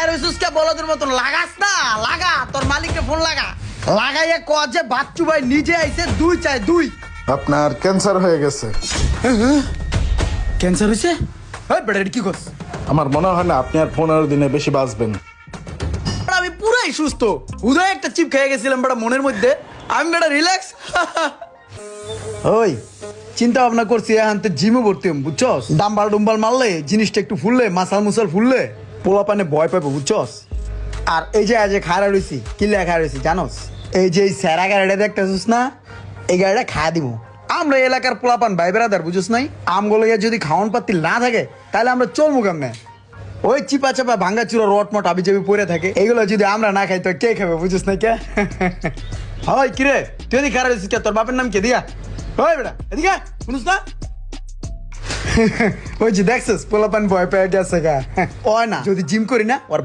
খায় রইছিস কে বলদের মতন লাগাস না লাগা তোর মালিককে ফোন লাগা লাগাইয়া ক যে বাচ্চু ভাই নিজে আইছে দুই চাই দুই আপনার ক্যান্সার হয়ে গেছে। ক্যান্সার হইছে ওই বেটা কি কস আমার মনে হয় না আপনি আর 15 দিনে বেশি বাঁচবেন। আমি পুরাই সুস্থ উদয় একটা চিপ খেয়ে গেছিলাম বেটা মনের মধ্যে আমি বেটা রিল্যাক্স ওই চিন্তা ভাবনা করছি এখন তো জিমে ভর্তি হম বুঝছস ডাম্বাল ডুম্বাল মারলে জিনিসটা একটু ফুললে মাসাল মুসাল ফুললে পোলা পানে ভয় পাবো বুঝছস আর এই যে আজ খাড়া রয়েছি কিল্লা খাড়া রয়েছি জানোস এই যে এই স্যারা গাড়িটা দেখতেছিস না এই গাড়িটা খাওয়া দিব আমরা এলাকার পোলাপান ভাই বেড়াদার বুঝছ নাই আমগুলো যদি খাওয়ান পাতি না থাকে তাহলে আমরা চলবো কেমনে ওই চিপা চাপা ভাঙ্গা চুরা রট মট আবি যাবি পরে থাকে এগুলো যদি আমরা না খাই তো কে খাবে বুঝছ নাই কে হয় কিরে তুই এদিকে খারাপ হয়েছিস কে তোর বাপের নাম কে দিয়া ওই বেটা এদিকে শুনিস না ওই যে দেখছিস পোলাপান ভয় পেয়ে গেছে গা ওই না যদি জিম করি না ওর